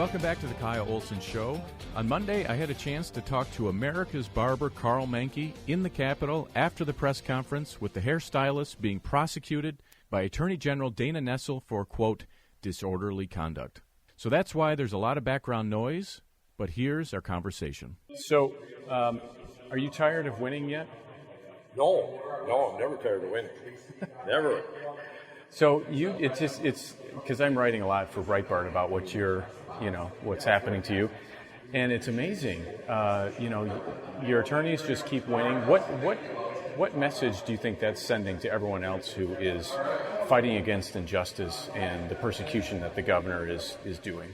Welcome back to the Kyle Olson Show. On Monday, I had a chance to talk to America's barber, Karl Manke, in the Capitol after the press conference with the hairstylist being prosecuted by Attorney General Dana Nessel for, quote, disorderly conduct. So that's why there's a lot of background noise, but here's our conversation. So, are you tired of winning yet? No, I'm never tired of winning. Never. So it's because I'm writing a lot for Breitbart about what what's happening to you, and it's amazing. Your attorneys just keep winning. What message do you think that's sending to everyone else who is fighting against injustice and the persecution that the governor is doing?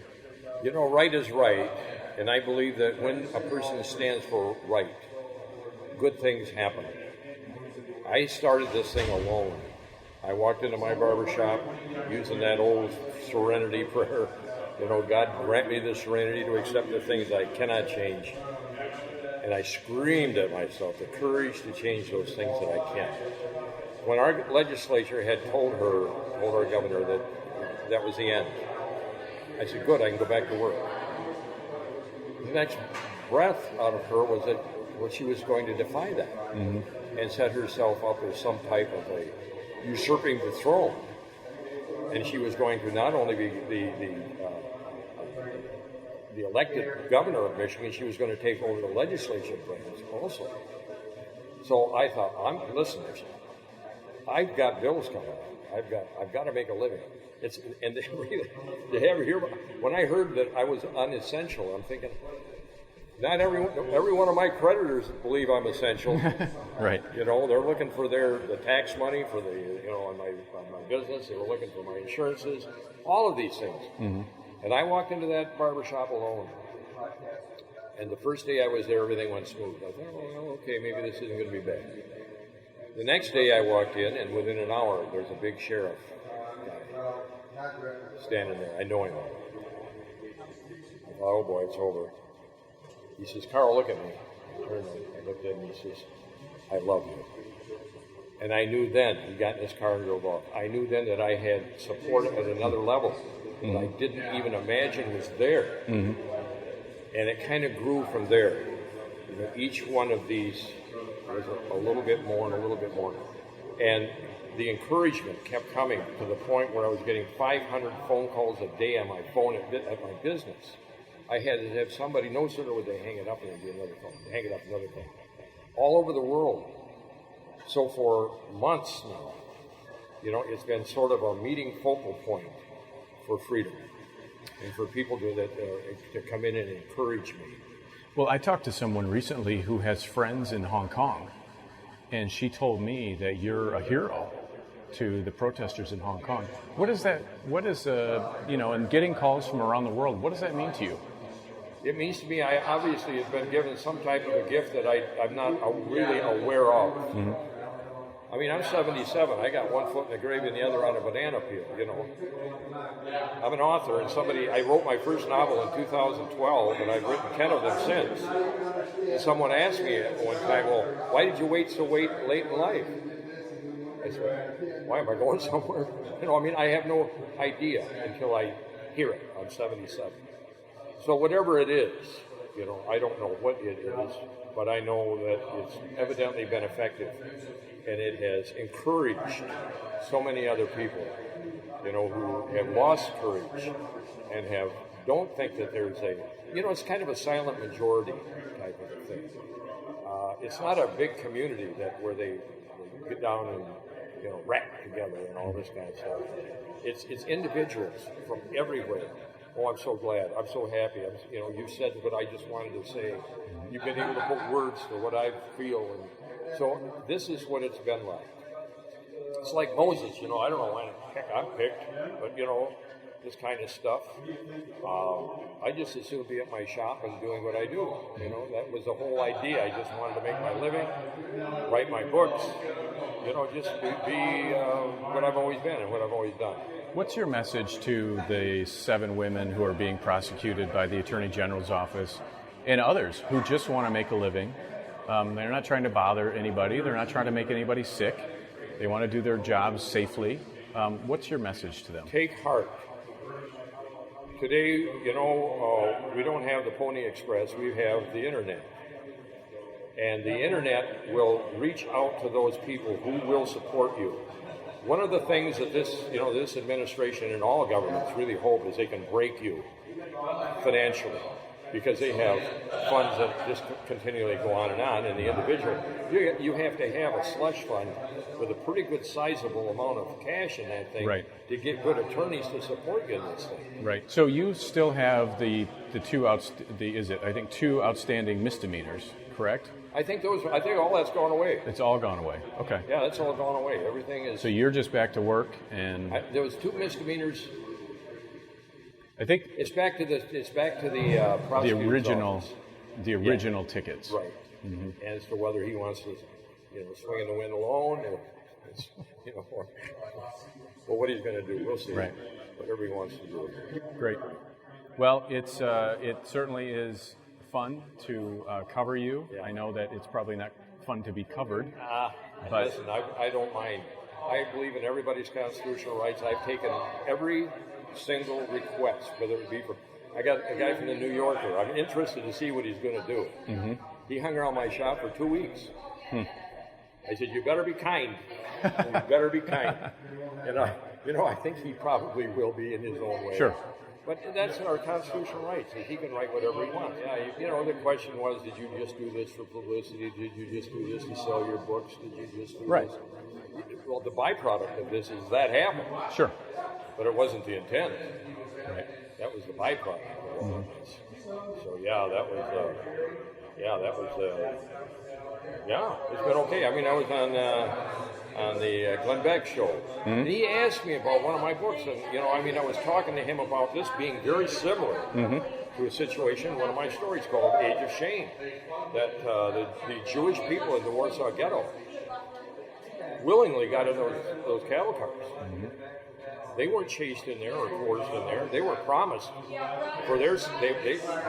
Right is right, and I believe that when a person stands for right, good things happen. I started this thing alone. I walked into my barber shop using that old serenity prayer. God grant me the serenity to accept the things I cannot change. And I screamed at myself, the courage to change those things that I can. When our legislature had told our governor that was the end, I said, good, I can go back to work. The next breath out of her was that she was going to defy that and set herself up as some type of a usurping the throne, and she was going to not only be the elected governor of Michigan, she was going to take over the legislative branch also. So I thought, listeners, I've got bills coming up. I've got to make a living. When I heard that I was unessential, I'm thinking, not every one of my creditors believe I'm essential. Right. They're looking for the tax money for on my business. They were looking for my insurances, all of these things. Mm-hmm. And I walked into that barber shop alone. And the first day I was there, everything went smooth. I thought, okay, maybe this isn't going to be bad. The next day I walked in, and within an hour, there's a big sheriff guy standing there. I know him. I thought, oh boy, it's over. He says, Carl, look at me. I looked at him, he says, I love you. And I knew then, he got in his car and drove off, I knew then that I had support at another level that I didn't even imagine was there. Mm-hmm. And it kind of grew from there. Each one of these was a little bit more and a little bit more. And the encouragement kept coming to the point where I was getting 500 phone calls a day on my phone at my business. I had to have somebody, no sooner would they hang it up and there'd be another phone, hang it up, another phone. All over the world. So for months now, it's been sort of a meeting focal point for freedom and for people to come in and encourage me. Well, I talked to someone recently who has friends in Hong Kong, and she told me that you're a hero to the protesters in Hong Kong. What is that? What is, and getting calls from around the world, what does that mean to you? It means to me, I obviously have been given some type of a gift that I'm not really aware of. Mm-hmm. I mean, I'm 77. I got one foot in the grave and the other on a banana peel, I'm an author, and I wrote my first novel in 2012, and I've written 10 of them since. And someone asked me at one time, well, why did you wait so late in life? I said, why am I going somewhere? I have no idea until I hear it. I'm 77. So whatever it is, I don't know what it is, but I know that it's evidently been effective, and it has encouraged so many other people, who have lost courage and don't think that there's it's kind of a silent majority type of a thing. It's not a big community where they get down and rap together and all this kind of stuff. It's individuals from everywhere. Oh, I'm so glad. I'm so happy. You said what I just wanted to say. You've been able to put words to what I feel. And so this is what it's been like. It's like Moses, I don't know when I'm picked, but, this kind of stuff. I just as soon be at my shop and doing what I do. That was the whole idea. I just wanted to make my living, write my books, just be what I've always been and what I've always done. What's your message to the 7 women who are being prosecuted by the Attorney General's office and others who just want to make a living? They're not trying to bother anybody. They're not trying to make anybody sick. They want to do their jobs safely. What's your message to them? Take heart. Today, we don't have the Pony Express. We have the internet. And the internet will reach out to those people who will support you. One of the things that this administration and all governments really hope is they can break you financially, because they have funds that just continually go on, and the individual, you have to have a slush fund with a pretty good sizable amount of cash in that thing, right, to get good attorneys to support you in this thing. Right. So you still have the two two outstanding misdemeanors, correct? I think all that's gone away. It's all gone away. Okay. Yeah, that's all gone away. Everything is. So you're just back to work, and there was 2 misdemeanors. I think it's back to the prosecutor's the original tickets. Right. Mm-hmm. As to whether he wants to, swing in the wind alone, or what he's going to do, we'll see. Right. Whatever he wants to do. Great. Well, it certainly is fun to cover you. Yeah. I know that it's probably not fun to be covered. But listen, I don't mind. I believe in everybody's constitutional rights. I've taken every single request, whether it be I got a guy from the New Yorker. I'm interested to see what he's going to do. Mm-hmm. He hung around my shop for 2 weeks. I said, "You better be kind. You better be kind." And I think he probably will be in his own way. Sure. But that's our constitutional rights. He can write whatever he wants. Yeah, the question was, did you just do this for publicity? Did you just do this to sell your books? Did you just do this? Well, the byproduct of this is that happened. Sure. But it wasn't the intent. Right. That was the byproduct of all this. So it's been okay. I mean, I was on the Glenn Beck show. Mm-hmm. And he asked me about one of my books, and I was talking to him about this being very similar to a situation in one of my stories called Age of Shame, that the Jewish people in the Warsaw Ghetto willingly got in those cattle cars. Mm-hmm. They weren't chased in there or forced in there. They were promised for they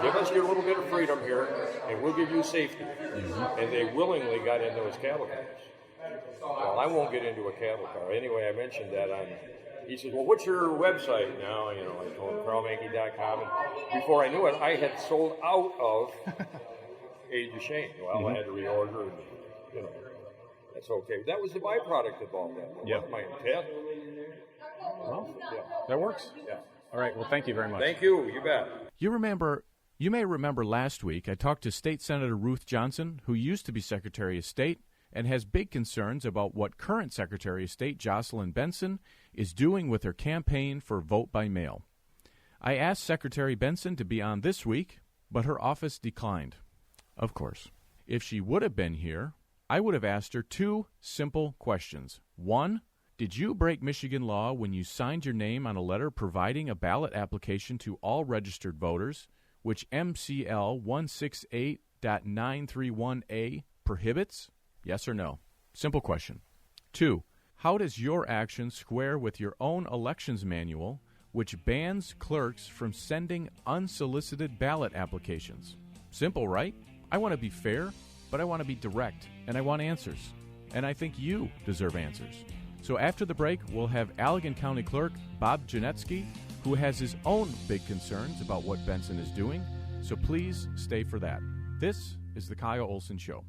give us your little bit of freedom here, and we'll give you safety. Mm-hmm. And they willingly got in those cattle cars. Well, I won't get into a cattle car. Anyway, I mentioned that he says, "Well, what's your website now?" I told him KarlManke.com, and before I knew it, I had sold out of Age of Shame. Well, I had to reorder, and that's okay. That was the byproduct of all that. Yeah. My intent. Well, that works. Yeah. All right. Well, thank you very much. Thank you. You bet. You may remember last week I talked to State Senator Ruth Johnson, who used to be Secretary of State and has big concerns about what current Secretary of State Jocelyn Benson is doing with her campaign for vote by mail. I asked Secretary Benson to be on this week, but her office declined. Of course. If she would have been here, I would have asked her 2 simple questions. 1, did you break Michigan law when you signed your name on a letter providing a ballot application to all registered voters, which MCL 168.931A prohibits? Yes or no? Simple question. 2, how does your action square with your own elections manual, which bans clerks from sending unsolicited ballot applications? Simple, right? I want to be fair, but I want to be direct, and I want answers. And I think you deserve answers. So after the break, we'll have Allegan County Clerk Bob Janetsky, who has his own big concerns about what Benson is doing. So please stay for that. This is the Kyle Olson Show.